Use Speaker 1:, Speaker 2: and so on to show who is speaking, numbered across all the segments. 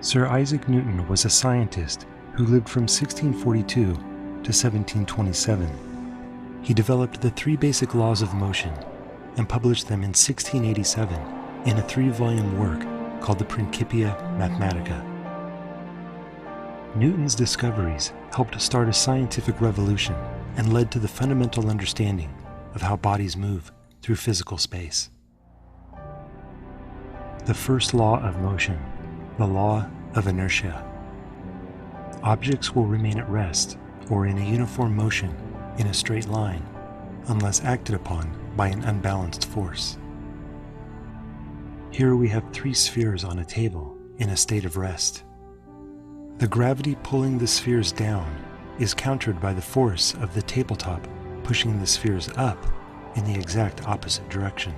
Speaker 1: Sir Isaac Newton was a scientist who lived from 1642 to 1727. He developed the three basic laws of motion and published them in 1687 in a 3-volume work called the Principia Mathematica. Newton's discoveries helped start a scientific revolution and led to the fundamental understanding of how bodies move through physical space. The first law of motion, the law of inertia. Objects will remain at rest or in a uniform motion in a straight line unless acted upon by an unbalanced force. Here we have 3 spheres on a table in a state of rest. The gravity pulling the spheres down is countered by the force of the tabletop pushing the spheres up in the exact opposite direction.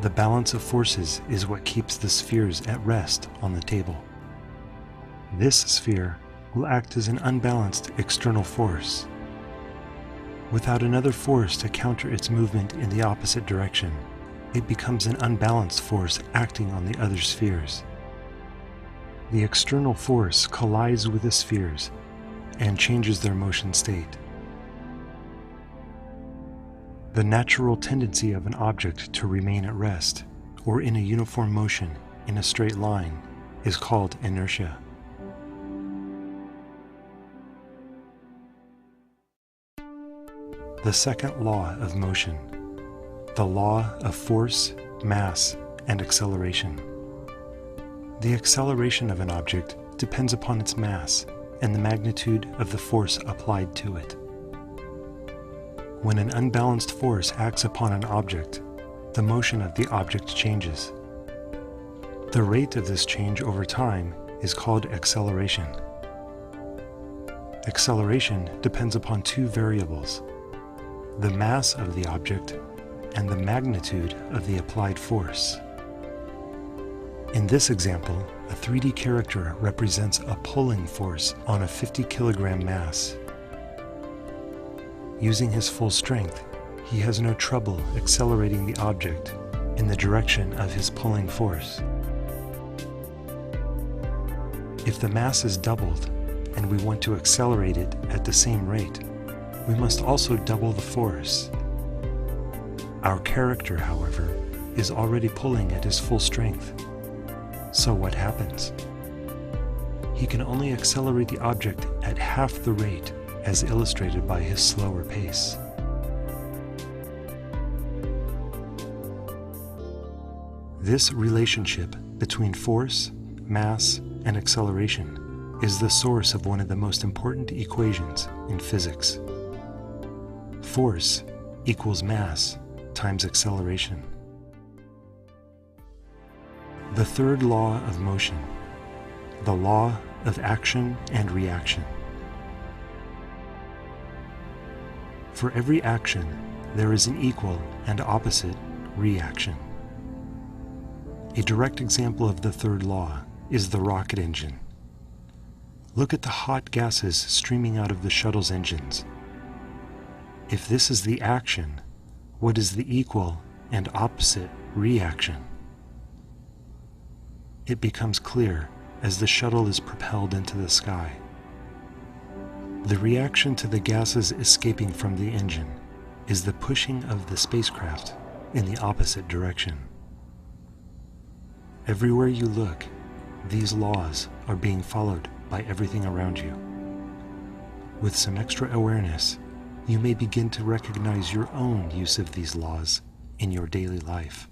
Speaker 1: The balance of forces is what keeps the spheres at rest on the table. This sphere will act as an unbalanced external force. Without another force to counter its movement in the opposite direction, it becomes an unbalanced force acting on the other spheres. The external force collides with the spheres and changes their motion state. The natural tendency of an object to remain at rest or in a uniform motion in a straight line is called inertia. The second law of motion, the law of force, mass, and acceleration. The acceleration of an object depends upon its mass and the magnitude of the force applied to it. When an unbalanced force acts upon an object, the motion of the object changes. The rate of this change over time is called acceleration. Acceleration depends upon 2 variables, the mass of the object and the magnitude of the applied force. In this example, a 3D character represents a pulling force on a 50 kilogram mass. Using his full strength, he has no trouble accelerating the object in the direction of his pulling force. If the mass is doubled and we want to accelerate it at the same rate, we must also double the force. Our character, however, is already pulling at his full strength. So what happens? He can only accelerate the object at half the rate as illustrated by his slower pace. This relationship between force, mass, and acceleration is the source of one of the most important equations in physics. Force equals mass times acceleration. The third law of motion, the law of action and reaction. For every action, there is an equal and opposite reaction. A direct example of the third law is the rocket engine. Look at the hot gases streaming out of the shuttle's engines. If this is the action, what is the equal and opposite reaction? It becomes clear as the shuttle is propelled into the sky. The reaction to the gases escaping from the engine is the pushing of the spacecraft in the opposite direction. Everywhere you look, these laws are being followed by everything around you. With some extra awareness, you may begin to recognize your own use of these laws in your daily life.